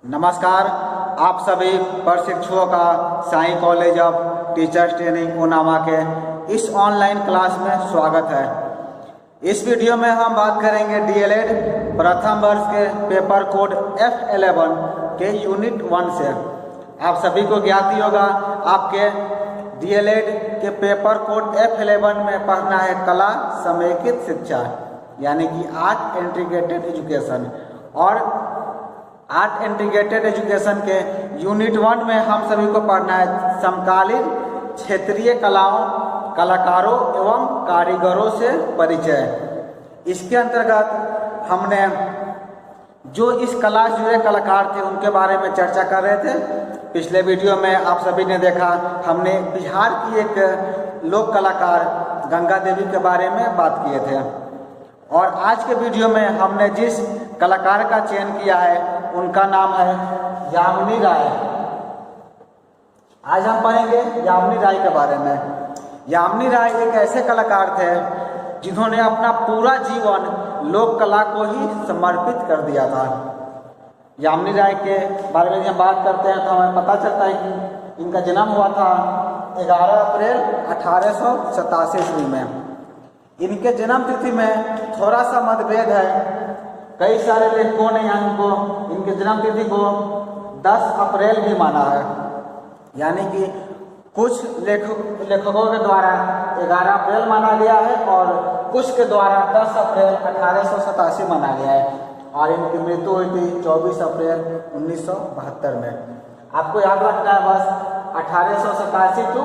नमस्कार, आप सभी प्रशिक्षुओं का Sai college of teachers training उनामा के इस ऑनलाइन क्लास में स्वागत है। इस वीडियो में हम बात करेंगे डीएलएड प्रथम वर्ष के पेपर कोड F11 के यूनिट 1 से। आप सभी को ज्ञात ही होगा, आपके डीएलएड के पेपर कोड F11 में पढ़ना है कला समेकित शिक्षा, यानी कि आर्ट इंटीग्रेटेड एजुकेशन। और आर्ट इंटीग्रेटेड एजुकेशन के यूनिट 1 में हम सभी को पढ़ना है समकालीन क्षेत्रीय कलाओं, कलाकारों एवं कारीगरों से परिचय। इसके अंतर्गत हमने जो इस कला से जुड़े कलाकार थे उनके बारे में चर्चा कर रहे थे। पिछले वीडियो में आप सभी ने देखा, हमने बिहार की एक लोक कलाकार गंगा देवी के बारे में बात किए थे। और आज के वीडियो में हमने जिस कलाकार का चयन किया है उनका नाम है यामिनी राय। आज हम पढ़ेंगे यामिनी राय के बारे में। यामिनी राय एक ऐसे कलाकार थे जिन्होंने अपना पूरा जीवन लोक कला को ही समर्पित कर दिया था। यामिनी राय के बारे में जब बात करते हैं तो हमें पता चलता है कि इनका जन्म हुआ था 11 अप्रैल 1887 ईस्वी में। इनके जन्म तिथि में थोड़ा सा मतभेद है। कई सारे लेखकों ने इनके जन्म तिथि को 10 अप्रैल भी माना है, यानी कि कुछ लेखकों के द्वारा 11 अप्रैल माना गया है और कुछ के द्वारा 10 अप्रैल 1887 माना गया है। और इनकी मृत्यु हुई थी 24 अप्रैल 1972 में। आपको याद रखना है बस 1887 टू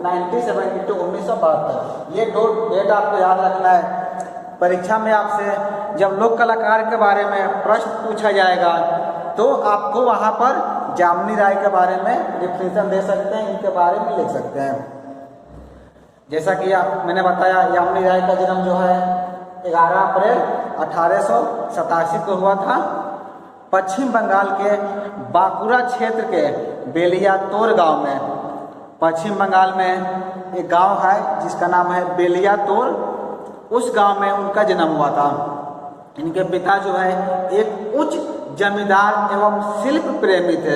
1972, ये दो डेट आपको याद रखना है। परीक्षा में आपसे जब लोक कलाकार के बारे में प्रश्न पूछा जाएगा तो आपको वहाँ पर यामिनी राय के बारे में डिफिनेशन दे सकते हैं, इनके बारे में लिख सकते हैं। जैसा कि मैंने बताया, यामिनी राय का जन्म जो है 11 अप्रैल 1887 को हुआ था। पश्चिम बंगाल के बांकुरा क्षेत्र के बेलियातोर गांव में, पश्चिम बंगाल में एक गांव है जिसका नाम है बेलियातोर, उस गांव में उनका जन्म हुआ था। इनके पिता जो है एक उच्च जमींदार एवं शिल्प प्रेमी थे।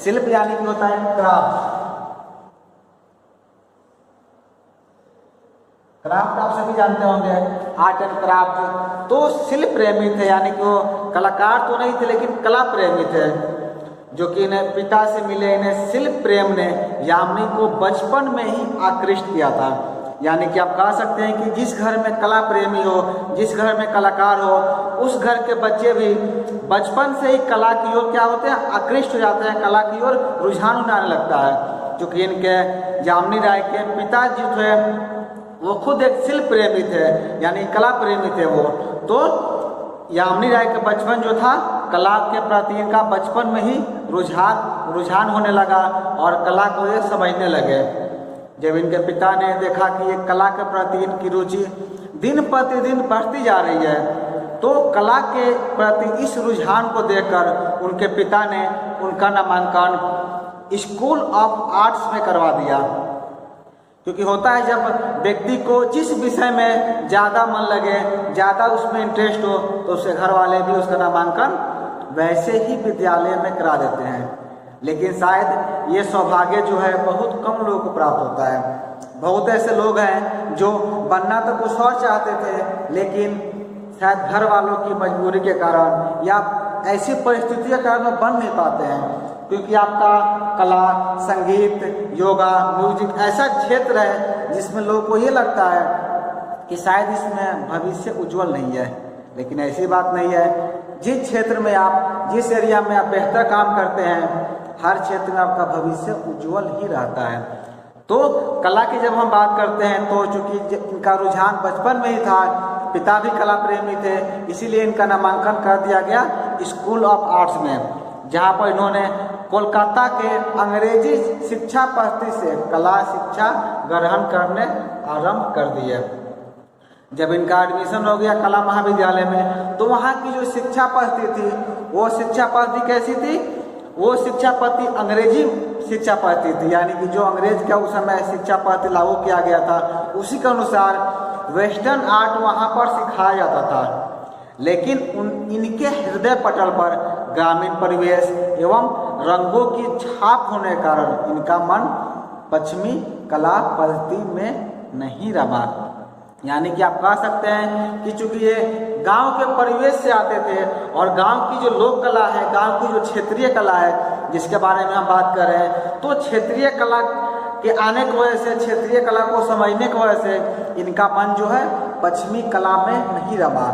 शिल्प यानी कि होता है क्राफ्ट। क्राफ्ट आप सभी जानते होंगे, आर्ट एंड क्राफ्ट। तो शिल्प प्रेमी थे, यानी कि वो कलाकार तो नहीं थे लेकिन कला प्रेमी थे, जो कि इन्हें पिता से मिले। इन्हें शिल्प प्रेम ने यामिनी को बचपन में ही आकृष्ट किया था। यानी कि आप कह सकते हैं कि जिस घर में कला प्रेमी हो, जिस घर में कलाकार हो, उस घर के बच्चे भी बचपन से ही कला की ओर क्या होते हैं, आकृष्ट हो जाते हैं, कला की ओर रुझान उठाने लगता है। क्योंकि इनके यामिनी राय के पिता जो थे वो खुद एक शिल्प प्रेमी थे, यानी कला प्रेमी थे वो। तो यामिनी राय का बचपन जो था कला के प्रति इनका बचपन में ही रुझान होने लगा और कला को ये समझने लगे। जब इनके पिता ने देखा कि ये कला के प्रति इनकी रुचि दिन प्रतिदिन बढ़ती जा रही है, तो कला के प्रति इस रुझान को देखकर उनके पिता ने उनका नामांकन स्कूल ऑफ आर्ट्स में करवा दिया। क्योंकि होता है जब व्यक्ति को जिस विषय में ज़्यादा मन लगे, ज़्यादा उसमें इंटरेस्ट हो, तो उसके घर वाले भी उसका नामांकन वैसे ही विद्यालय में करा देते हैं। लेकिन शायद ये सौभाग्य जो है बहुत कम लोगों को प्राप्त होता है। बहुत ऐसे लोग हैं जो बनना तो कुछ और चाहते थे, लेकिन शायद घर वालों की मजबूरी के कारण या ऐसी परिस्थितियों के कारण वो बन नहीं पाते हैं। क्योंकि आपका कला, संगीत, योगा, म्यूजिक ऐसा क्षेत्र है जिसमें लोगों को ये लगता है कि शायद इसमें भविष्य उज्जवल नहीं है। लेकिन ऐसी बात नहीं है। जिस क्षेत्र में आप, जिस एरिया में आप बेहतर काम करते हैं, हर क्षेत्र में आपका भविष्य उज्जवल ही रहता है। तो कला की जब हम बात करते हैं तो चूंकि इनका रुझान बचपन में ही था, पिता भी कला प्रेमी थे, इसीलिए इनका नामांकन कर दिया गया स्कूल ऑफ आर्ट्स में, जहाँ पर इन्होंने कोलकाता के अंग्रेजी शिक्षा पद्धति से कला शिक्षा ग्रहण करने आरंभ कर दिए। जब इनका एडमिशन हो गया कला महाविद्यालय में, तो वहाँ की जो शिक्षा पद्धति थी वो शिक्षा पद्धति कैसी थी? वो शिक्षा पद्धति अंग्रेजी शिक्षा पद्धति थी, यानी कि जो अंग्रेज का उस समय शिक्षा पद्धति लागू किया गया था उसी के अनुसार वेस्टर्न आर्ट वहाँ पर सिखाया जाता था। लेकिन इनके हृदय पटल पर ग्रामीण परिवेश एवं रंगों की छाप होने के कारण इनका मन पश्चिमी कला पद्धति में नहीं रमा। यानी कि आप कह सकते हैं कि चूंकि ये गांव के परिवेश से आते थे और गांव की जो लोक कला है, गांव की जो क्षेत्रीय कला है जिसके बारे में हम बात कर रहे हैं, तो क्षेत्रीय कला के आने की वजह से, क्षेत्रीय कला को समझने की वजह से इनका मन जो है पश्चिमी कला में नहीं रमा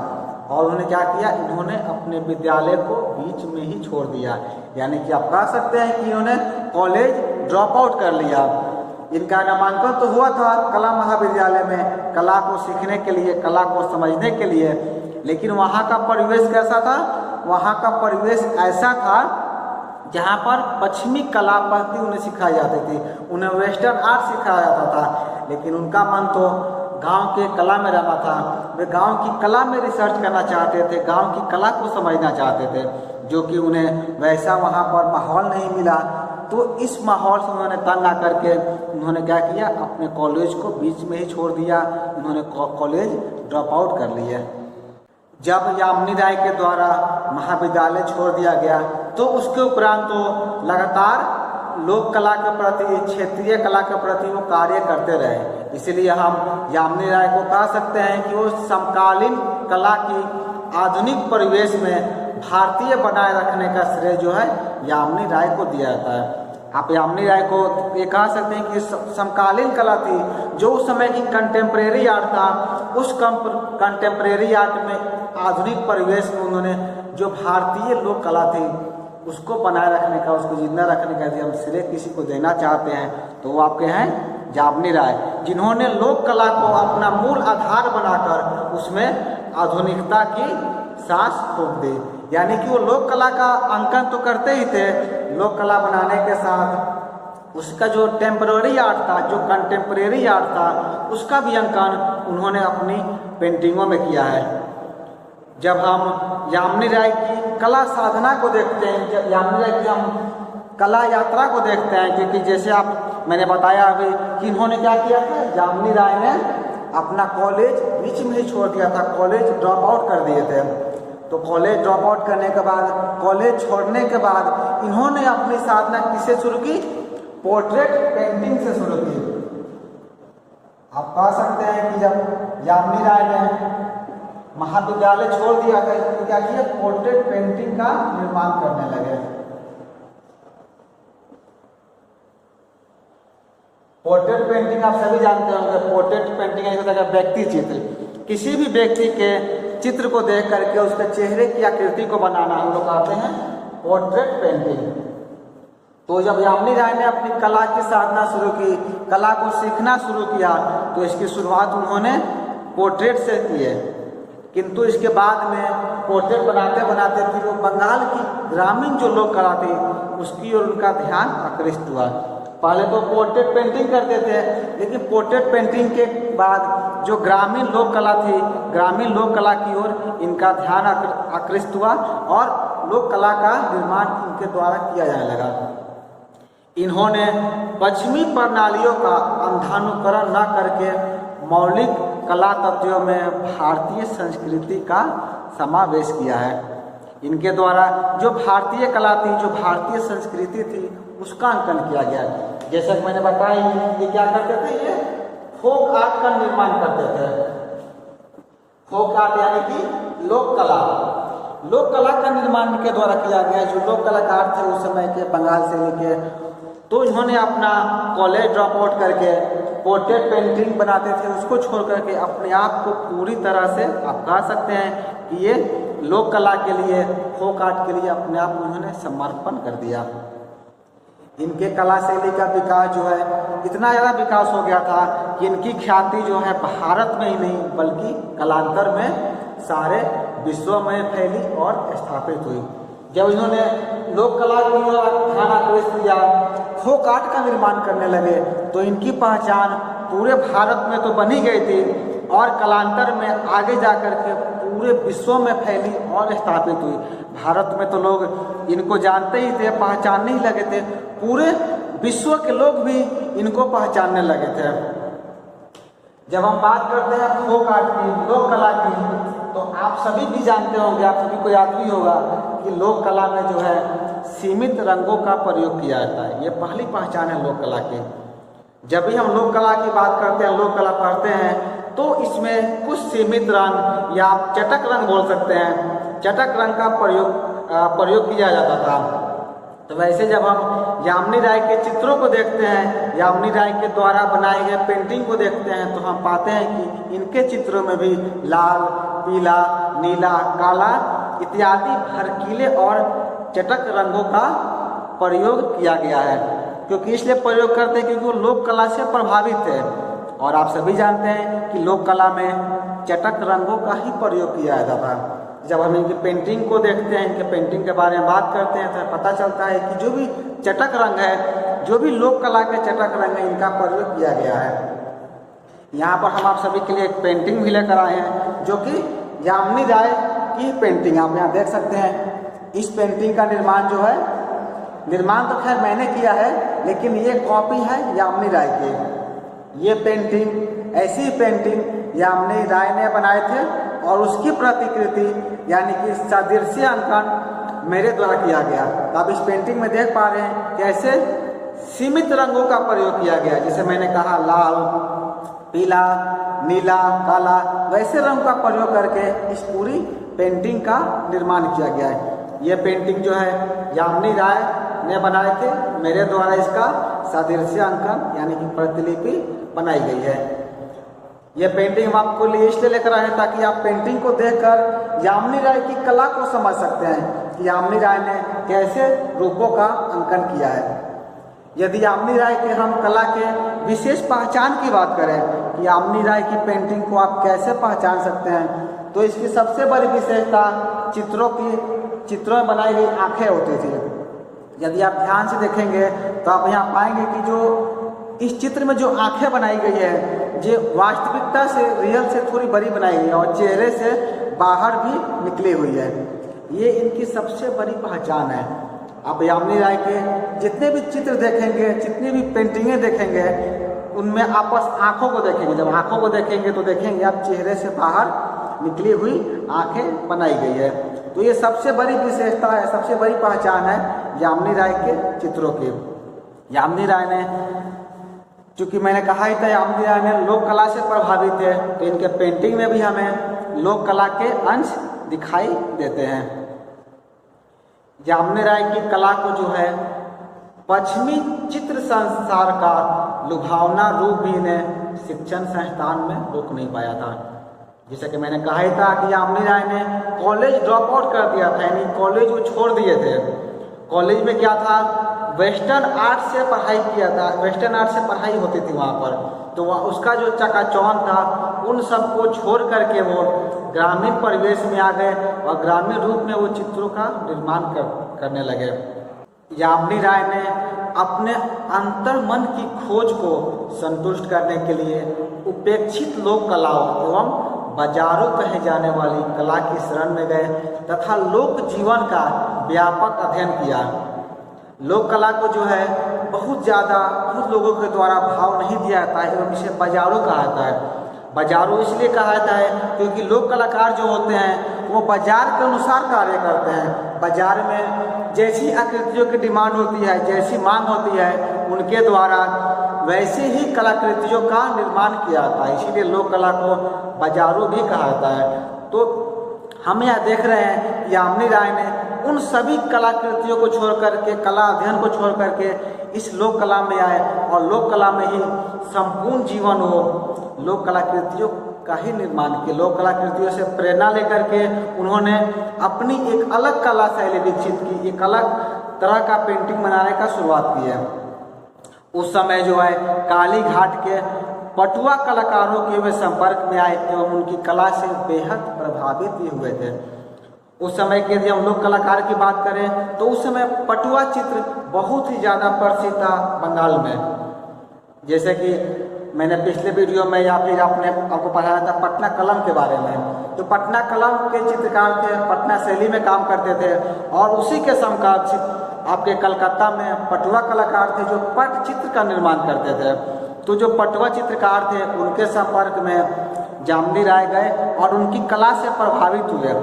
और उन्होंने क्या किया, इन्होंने अपने विद्यालय को बीच में ही छोड़ दिया। यानी कि आप कह सकते हैं कि इन्होंने कॉलेज ड्रॉप आउट कर लिया। इनका नामांकन तो हुआ था कला महाविद्यालय में कला को सीखने के लिए, कला को समझने के लिए, लेकिन वहाँ का परिवेश कैसा था, वहाँ का परिवेश ऐसा था जहाँ पर पश्चिमी कला पद्धति उन्हें सिखाई जाती थी, उन्हें वेस्टर्न आर्ट सिखाया जाता था। लेकिन उनका मन तो गांव के कला में रमा था। वे गांव की कला में रिसर्च करना चाहते थे, गांव की कला को समझना चाहते थे, जो कि उन्हें वैसा वहाँ पर माहौल नहीं मिला। तो इस माहौल से उन्होंने तंग आकर के उन्होंने क्या किया, अपने कॉलेज को बीच में ही छोड़ दिया, उन्होंने कॉलेज ड्रॉप आउट कर लिया। जब यामिनी राय के द्वारा महाविद्यालय छोड़ दिया गया तो उसके उपरांत तो लगातार लोक कला के प्रति, क्षेत्रीय कला के प्रति वो कार्य करते रहे। इसीलिए हम यामिनी राय को कह सकते हैं कि वो समकालीन कला की आधुनिक परिवेश में भारतीय बनाए रखने का श्रेय जो है यामिनी राय को दिया जाता है। आप यामिनी राय को ये कह सकते हैं कि समकालीन कला थी, जो उस समय की कंटेम्प्रेरी आर्ट था, उस कंटेम्प्रेरी आर्ट में आधुनिक परिवेश में उन्होंने जो भारतीय लोक कला थी उसको बनाए रखने का, उसको जिंदा रखने का यदि हम श्रेय किसी को देना चाहते हैं तो वो आपके हैं यामिनी राय, जिन्होंने लोक कला को अपना मूल आधार बनाकर उसमें आधुनिकता की सांस फूंक दी। यानी कि वो लोक कला का अंकन तो करते ही थे, लोक कला बनाने के साथ उसका जो टेम्पररी आर्ट था, जो कंटेम्प्रेरी आर्ट था, उसका भी अंकन उन्होंने अपनी पेंटिंगों में किया है। जब हम यामिनी राय की कला साधना को देखते हैं, जब यामिनी राय की हम कला यात्रा को देखते हैं, क्योंकि जैसे मैंने बताया अभी कि इन्होंने क्या किया था, यामिनी राय ने अपना कॉलेज बीच में ही छोड़ दिया था, कॉलेज ड्रॉप आउट कर दिए थे। तो कॉलेज ड्रॉप आउट करने के बाद, कॉलेज छोड़ने के बाद इन्होंने अपनी साधना किससे शुरू की, पोर्ट्रेट पेंटिंग से शुरू की। आप कह सकते हैं कि जब यामिनी राय ने महाविद्यालय छोड़ दिया था तो क्या किया, पोर्ट्रेट पेंटिंग का निर्माण करने लगे। पोर्ट्रेट पेंटिंग आप सभी जानते होंगे, पोर्ट्रेट पेंटिंग एक होता है व्यक्ति चित्र, किसी भी व्यक्ति के चित्र को देख करके उसके चेहरे की आकृति को बनाना हम लोग कहते हैं पोर्ट्रेट पेंटिंग। तो जब यामिनी राय ने अपनी कला की साधना शुरू की, कला को सीखना शुरू किया, तो इसकी शुरुआत उन्होंने पोर्ट्रेट से की है। किंतु इसके बाद में पोर्ट्रेट बनाते बनाते फिर वो बंगाल की ग्रामीण जो लोक कला थी उसकी ओर उनका ध्यान आकृष्ट हुआ। पहले तो पोर्ट्रेट पेंटिंग करते थे, लेकिन पोर्ट्रेट पेंटिंग के बाद जो ग्रामीण लोक कला थी, ग्रामीण लोक कला की ओर इनका ध्यान आकृष्ट हुआ और लोक कला का निर्माण इनके द्वारा किया जाने लगा। इन्होंने पश्चिमी प्रणालियों का अंधानुकरण न करके मौलिक कला तत्वों में भारतीय संस्कृति का समावेश किया है। इनके द्वारा जो भारतीय कला थी, जो भारतीय संस्कृति थी, उसका अंकन किया गया। जैसा कि मैंने बताया, ये क्या करते थे, ये फोक आर्ट का निर्माण करते थे। फोक आर्ट यानी कि लोक कला, लोक कला का निर्माण इनके द्वारा किया गया। जो लोक कलाकार थे उस समय के बंगाल से लेके, तो इन्होंने अपना कॉलेज ड्रॉप आउट करके पोर्ट्रेट पेंटिंग बनाते थे, उसको छोड़ करके अपने आप को पूरी तरह से आप कह सकते हैं कि ये लोक कला के लिए, फोक आर्ट के लिए अपने आप उन्होंने समर्पण कर दिया। इनके कला शैली का विकास जो है इतना ज़्यादा विकास हो गया था कि इनकी ख्याति जो है भारत में ही नहीं बल्कि कालांतर में सारे विश्व में फैली और स्थापित हुई। जब इन्होंने लोक कला की ओर ध्यान आकृष्ट किया, फोक आर्ट का निर्माण करने लगे, तो इनकी पहचान पूरे भारत में तो बनी गई थी और कालांतर में आगे जाकर के पूरे विश्व में फैली और स्थापित हुई। भारत में तो लोग इनको जानते ही थे, पहचानने ही लगे थे, पूरे विश्व के लोग भी इनको पहचानने लगे थे। जब हम बात करते हैं फोक आर्ट की, लोक कला की, तो आप सभी भी जानते होंगे, आप सभी को याद भी होगा कि लोक कला में जो है सीमित रंगों का प्रयोग किया जाता है। ये पहली पहचान है लोक कला की। जब भी हम लोक कला की बात करते हैं, लोक कला पढ़ते हैं, तो इसमें कुछ सीमित रंग या आप चटक रंग बोल सकते हैं, चटक रंग का प्रयोग किया जाता था। तो वैसे जब हम यामिनी राय के चित्रों को देखते हैं, यामिनी राय के द्वारा बनाए गए पेंटिंग को देखते हैं, तो हम पाते हैं कि इनके चित्रों में भी लाल, पीला, नीला, काला इत्यादि भड़कीले और चटक रंगों का प्रयोग किया गया है। क्योंकि इसलिए प्रयोग करते हैं क्योंकि वो लोक कला से प्रभावित है। और आप सभी जानते हैं कि लोक कला में चटक रंगों का ही प्रयोग किया जाता था। जब हम इनकी पेंटिंग को देखते हैं, इनके पेंटिंग के बारे में बात करते हैं, तो पता चलता है कि जो भी चटक रंग है, जो भी लोक कला के चटक रंग है, इनका प्रयोग किया गया है। यहाँ पर हम आप सभी के लिए एक पेंटिंग भी लेकर आए हैं, जो कि यामिनी राय की पेंटिंग आप यहाँ देख सकते हैं। इस पेंटिंग का निर्माण जो है, निर्माण तो खैर मैंने किया है, लेकिन ये कॉपी है यामिनी राय की। ये पेंटिंग, ऐसी पेंटिंग यामिनी राय ने बनाए थे और उसकी प्रतिकृति यानी कि सादृश्य अंकन मेरे द्वारा किया गया। तो आप इस पेंटिंग में देख पा रहे हैं कैसे सीमित रंगों का प्रयोग किया गया। जैसे मैंने कहा लाल, पीला, नीला, काला, वैसे रंग का प्रयोग करके इस पूरी पेंटिंग का निर्माण किया गया है। ये पेंटिंग जो है यामिनी राय ने बनाए थे, मेरे द्वारा इसका सादृश्य अंकन यानी कि प्रतिलिपि बनाई गई है। ये पेंटिंग हम आपको लिए इसलिए लेकर आए हैं ताकि आप पेंटिंग को देखकर यामिनी राय की कला को समझ सकते हैं कि यामिनी राय ने कैसे रूपों का अंकन किया है। यदि यामिनी राय के हम कला के विशेष पहचान की बात करें कि यामिनी राय की पेंटिंग को आप कैसे पहचान सकते हैं, तो इसकी सबसे बड़ी विशेषता चित्रों में बनाई गई आंखें होती थी। यदि आप ध्यान से देखेंगे तो आप यहाँ पाएंगे कि जो इस चित्र में जो आंखें बनाई गई है, ये वास्तविकता से, रियल से थोड़ी बड़ी बनाई गई है और चेहरे से बाहर भी निकली हुई है। ये इनकी सबसे बड़ी पहचान है। आप यामिनी राय के जितने भी चित्र देखेंगे, जितनी भी पेंटिंगें देखेंगे, उनमें आपस आँखों को देखेंगे। जब आँखों को देखेंगे तो देखेंगे आप चेहरे से बाहर निकली हुई आंखें बनाई गई है। तो ये सबसे बड़ी विशेषता है, सबसे बड़ी पहचान है यामिनी राय के चित्रों की। यामिनी राय ने, चूँकि मैंने कहा ही था यामिनी राय ने लोक कला से प्रभावित है, तो इनके पेंटिंग में भी हमें लोक कला के अंश दिखाई देते हैं। यामिनी राय की कला को जो है पश्चिमी चित्र संसार का लुभावना रूप भी इन्हें शिक्षण संस्थान में रोक नहीं पाया था। जैसे कि मैंने कहा ही था कि यामिनी राय ने कॉलेज ड्रॉप आउट कर दिया था, यानी कॉलेज वो छोड़ दिए थे। कॉलेज में क्या था, वेस्टर्न आर्ट से पढ़ाई किया था, वेस्टर्न आर्ट से पढ़ाई होती थी वहाँ पर। तो वह उसका जो चकाचौंध था, उन सबको छोड़ करके वो ग्रामीण परिवेश में आ गए और ग्रामीण रूप में वो चित्रों का निर्माण करने लगे। यामिनी राय ने अपने अंतर मन की खोज को संतुष्ट करने के लिए उपेक्षित लोक कलाओं एवं बाजारों कहे जाने वाली कला की शरण में गए तथा लोक जीवन का व्यापक अध्ययन किया। लोक कला को जो है बहुत लोगों के द्वारा भाव नहीं दिया जाता है एवं इसे बाजारों कहा जाता है। बाजारों इसलिए कहा जाता है क्योंकि लोक कलाकार जो होते हैं वो बाजार के अनुसार कार्य करते हैं। बाजार में जैसी आकृतियों की डिमांड होती है, जैसी मांग होती है, उनके द्वारा वैसे ही कलाकृतियों का निर्माण किया जाता है। इसीलिए लोक कला को बाजारों भी कहा जाता है। तो हम यहाँ देख रहे हैं कि यामिनी राय ने उन सभी कलाकृतियों को छोड़ करके, कला अध्ययन को छोड़ करके इस लोक कला में आए और लोक कला में ही संपूर्ण जीवन हो लोक कलाकृतियों का ही निर्माण किया। लोक कलाकृतियों से प्रेरणा लेकर के उन्होंने अपनी एक अलग कला शैली विकसित की, एक अलग तरह का पेंटिंग बनाने का शुरुआत की है। उस समय जो है काली घाट के पटुआ कलाकारों के वे संपर्क में आए एवं उनकी कला से बेहद प्रभावित भी हुए थे। उस समय के यदि हम लोग कलाकार की बात करें तो उस समय पटुआ चित्र बहुत ही ज़्यादा प्रसिद्ध था बंगाल में। जैसे कि मैंने पिछले वीडियो में या फिर आपको पढ़ाया था पटना कलम के बारे में। तो पटना कलम के चित्रकार थे, पटना शैली में काम करते थे और उसी के समकक्ष आपके कलकत्ता में पटुआ कलाकार थे जो पट चित्र का निर्माण करते थे। तो जो पटुआ चित्रकार थे उनके संपर्क में यामिनी राय गए और उनकी कला से प्रभावित हुए।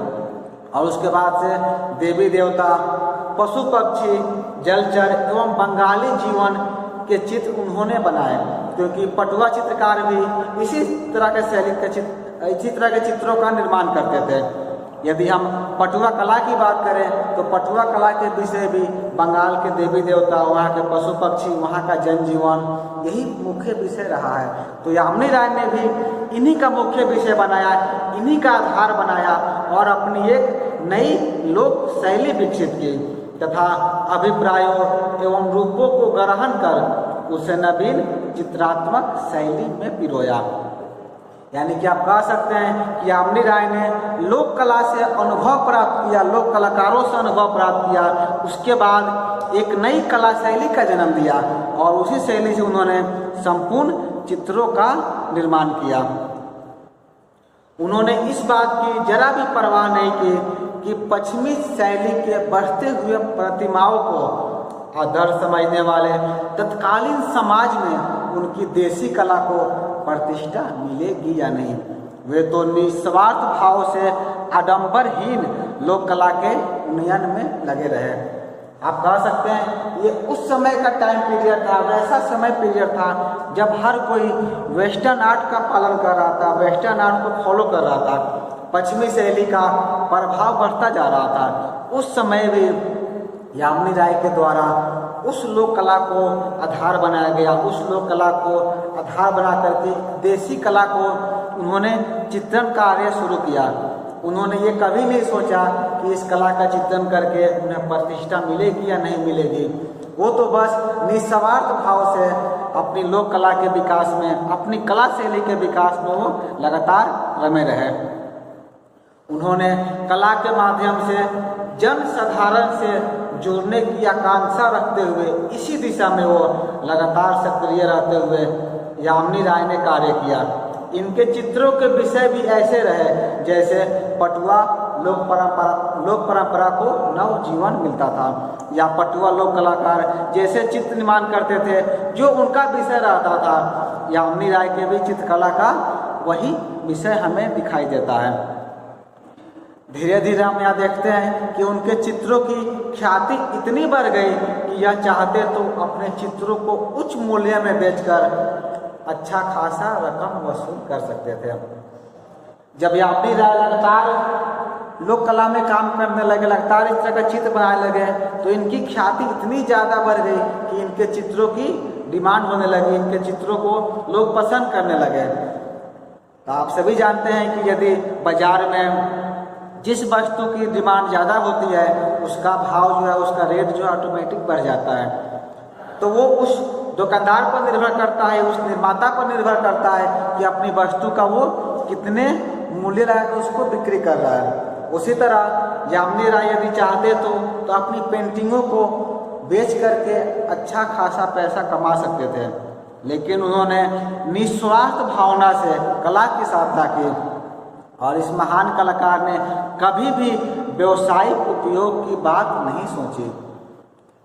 और उसके बाद से देवी देवता, पशु पक्षी, जलचर एवं बंगाली जीवन के चित्र उन्होंने बनाए, क्योंकि पटुआ चित्रकार भी इसी तरह के शैली के इसी तरह के चित्रों का निर्माण करते थे। यदि हम पटुआ कला की बात करें तो पटुआ कला के विषय भी बंगाल के देवी देवता, वहाँ के पशु पक्षी, वहाँ का जनजीवन, यही मुख्य विषय रहा है। तो यामिनी राय ने भी इन्हीं का मुख्य विषय बनाया, इन्हीं का आधार बनाया और अपनी एक नई लोक शैली विकसित की तथा अभिप्रायों एवं रूपों को ग्रहण कर उसे नवीन चित्रात्मक शैली में पिरोया। यानी कि आप कह सकते हैं कि यामिनी राय ने लोक कला से अनुभव प्राप्त किया, लोक कलाकारों से अनुभव प्राप्त किया, उसके बाद एक नई कला शैली का जन्म दिया और उसी शैली से उन्होंने संपूर्ण चित्रों का निर्माण किया। उन्होंने इस बात की जरा भी परवाह नहीं की कि पश्चिमी शैली के बढ़ते हुए प्रतिमाओं को आदर्श समझने वाले तत्कालीन समाज में उनकी देसी कला को प्रतिष्ठा मिलेगी या नहीं। वे तो निस्वार्थ भाव से आडंबरहीन लोक कला के उन्नयन में लगे रहे। आप कह सकते हैं ये उस समय का टाइम पीरियड था, वैसा समय पीरियड था जब हर कोई वेस्टर्न आर्ट का पालन कर रहा था, वेस्टर्न आर्ट को फॉलो कर रहा था, पश्चिमी शैली का प्रभाव बढ़ता जा रहा था। उस समय भी यामिनी राय के द्वारा उस लोक कला को आधार बनाया गया, उस लोक कला को आधार बना करके देसी कला को उन्होंने चित्रण कार्य शुरू किया। उन्होंने ये कभी नहीं सोचा कि इस कला का चित्रण करके उन्हें प्रतिष्ठा मिलेगी या नहीं मिलेगी। वो तो बस निस्वार्थ भाव से अपनी लोक कला के विकास में, अपनी कला शैली के विकास में वो लगातार रमे रहे। उन्होंने कला के माध्यम से जन साधारण से जोड़ने की आकांक्षा रखते हुए इसी दिशा में वो लगातार सक्रिय रहते हुए यामिनी राय ने कार्य किया। इनके चित्रों के विषय भी ऐसे रहे जैसे पटुआ लोक परंपरा को नव जीवन मिलता था, या पटुआ लोक कलाकार जैसे चित्र निर्माण करते थे जो उनका विषय रहता था। यामिनी राय के भी चित्रकला का वही विषय हमें दिखाई देता है। धीरे धीरे हम यहाँ देखते हैं कि उनके चित्रों की ख्याति इतनी बढ़ गई कि यह चाहते तो अपने चित्रों को उच्च मूल्य में बेचकर अच्छा खासा रकम वसूल कर सकते थे। जब यामिनी राय लगातार लोक कला में काम करने लगे, लगातार इस तरह का चित्र बनाने लगे, तो इनकी ख्याति इतनी ज़्यादा बढ़ गई कि इनके चित्रों की डिमांड होने लगी, इनके चित्रों को लोग पसंद करने लगे। तो आप सभी जानते हैं कि यदि बाजार में जिस वस्तु की डिमांड ज़्यादा होती है उसका भाव जो है, उसका रेट जो है ऑटोमेटिक बढ़ जाता है। तो वो उस दुकानदार पर निर्भर करता है, उस निर्माता पर निर्भर करता है कि अपनी वस्तु का वो कितने मूल्य लगाकर उसको बिक्री कर रहा है। उसी तरह यामिनी राय यदि चाहते तो अपनी पेंटिंगों को बेच करके अच्छा खासा पैसा कमा सकते थे, लेकिन उन्होंने निस्वार्थ भावना से कला की साधना की और इस महान कलाकार ने कभी भी व्यवसायिक उपयोग की बात नहीं सोची।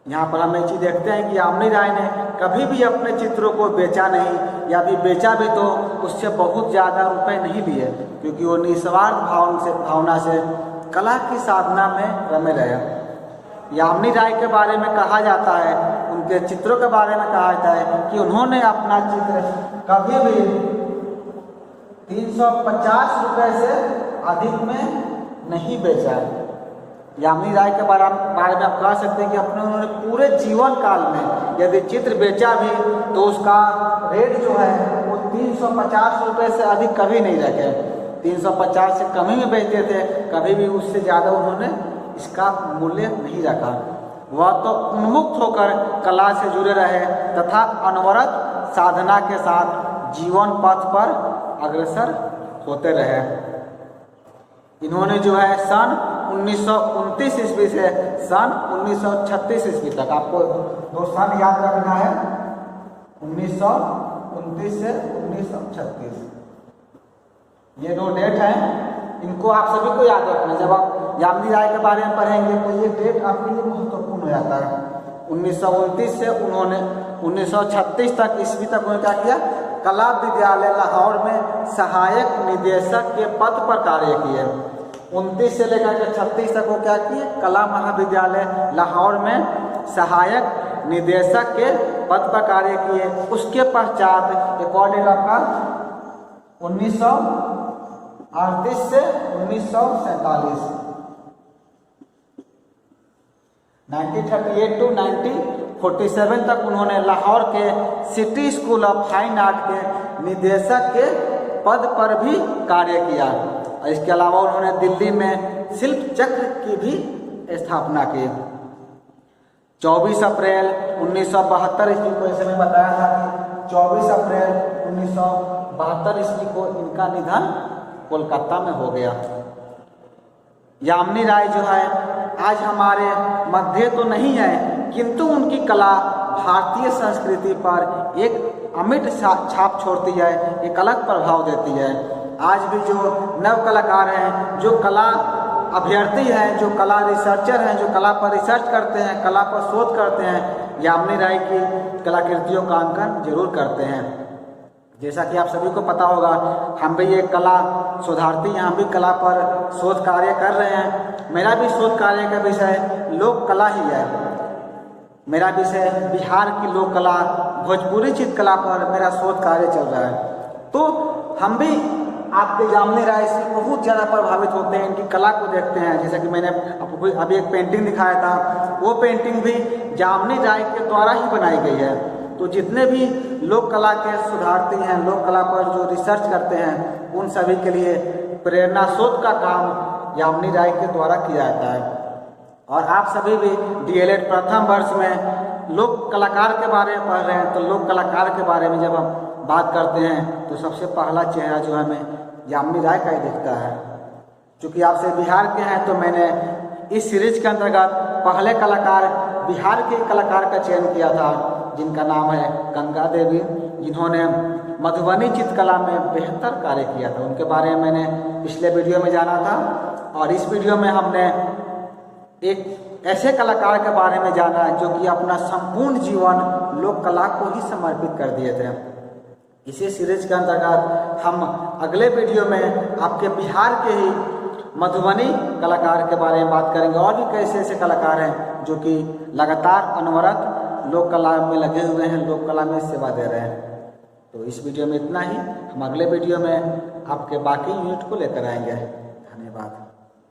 यहाँ पर हम एक चीज़ देखते हैं कि यामिनी राय ने कभी भी अपने चित्रों को बेचा नहीं, या भी बेचा भी तो उससे बहुत ज़्यादा रुपए नहीं लिए, क्योंकि वो निस्वार्थ भावना से कला की साधना में रमे रहे। यामिनी राय के बारे में कहा जाता है, उनके चित्रों के बारे में कहा जाता है कि उन्होंने अपना चित्र कभी भी 350 रुपये से अधिक में नहीं बेचा। यामिनी राय के बारे में आप कह सकते हैं कि उन्होंने पूरे जीवन काल में यदि चित्र बेचा भी तो उसका रेट जो है वो 350 रुपये से अधिक कभी नहीं रखे। 350 से कम ही में बेचते थे, कभी भी उससे ज़्यादा उन्होंने इसका मूल्य नहीं रखा। वह तो उन्मुक्त होकर कला से जुड़े रहे तथा अनवरत साधना के साथ जीवन पथ पर अग्रसर होते रहे। इन्होंने जो है सन 1929 ईस्वी से सन 1936 ईस्वी तक, आपको दो सन याद रखना है, 1929 से 1936, ये दो डेट हैं, इनको आप सभी को याद रखना। जब आप यामिनी राय के बारे में पढ़ेंगे तो ये डेट आपके लिए महत्वपूर्ण हो जाता है। 1929 से उन्होंने 1936 तक ईस्वी तक उन्होंने क्या किया, कला विद्यालय लाहौर में सहायक निदेशक के पद पर कार्य किए। 29 से लेकर के 36 तक वो क्या किए, कला महाविद्यालय लाहौर में सहायक निदेशक के पद पर कार्य किए। उसके पश्चात एक और डेट आपका 1938 से 1947, 1938 टू 1947 तक उन्होंने लाहौर के city school of fine art के निदेशक के पद पर भी कार्य किया। और इसके अलावा उन्होंने दिल्ली में शिल्प चक्र की भी स्थापना की। 24 अप्रैल 1972 ईस्वी को, जैसे मैं बताया था कि 24 अप्रैल 1972 ईस्वी को इनका निधन कोलकाता में हो गया। यामिनी राय जो है आज हमारे मध्य तो नहीं है, किंतु उनकी कला भारतीय संस्कृति पर एक अमिट छाप छोड़ती है, एक अलग प्रभाव देती है। आज भी जो नव कलाकार हैं, जो कला अभ्यर्थी हैं, जो कला रिसर्चर हैं, जो कला पर रिसर्च करते हैं, कला पर शोध करते हैं, यामिनी राय की कलाकृतियों का अंकन जरूर करते हैं। जैसा कि आप सभी को पता होगा, हम भी एक कला शोधार्थी हैं, हम भी कला पर शोध कार्य कर रहे हैं। मेरा भी शोध कार्य का विषय लोक कला ही है। मेरा विषय बिहार की लोक कला, भोजपुरी चित्रकला पर मेरा शोध कार्य चल रहा है। तो हम भी आपके यामिनी राय से बहुत ज़्यादा प्रभावित होते हैं, इनकी कला को देखते हैं। जैसा कि मैंने आपको अभी एक पेंटिंग दिखाया था, वो पेंटिंग भी यामिनी राय के द्वारा ही बनाई गई है। तो जितने भी लोक कला के शोधार्थी हैं, लोक कला पर जो रिसर्च करते हैं, उन सभी के लिए प्रेरणा शोध का काम यामिनी राय के द्वारा किया जाता है। और आप सभी भी डीएलएड प्रथम वर्ष में लोक कलाकार के बारे में पढ़ रहे हैं, तो लोक कलाकार के बारे में जब हम बात करते हैं तो सबसे पहला चेहरा जो हमें यामिनी राय का ही दिखता है। चूँकि आपसे बिहार के हैं, तो मैंने इस सीरीज के अंतर्गत पहले कलाकार बिहार के कलाकार का चयन किया था, जिनका नाम है गंगा देवी, जिन्होंने मधुबनी चित्रकला में बेहतर कार्य किया था। उनके बारे में मैंने पिछले वीडियो में जाना था, और इस वीडियो में हमने एक ऐसे कलाकार के बारे में जाना जो कि अपना संपूर्ण जीवन लोक कला को ही समर्पित कर दिए थे। इसी सीरीज के अंतर्गत हम अगले वीडियो में आपके बिहार के ही मधुबनी कलाकार के बारे में बात करेंगे, और भी कैसे ऐसे कलाकार हैं जो कि लगातार अनवरत लोक कला में लगे हुए हैं, लोक कला में सेवा दे रहे हैं। तो इस वीडियो में इतना ही। हम अगले वीडियो में आपके बाकी यूनिट को लेकर आएंगे। धन्यवाद।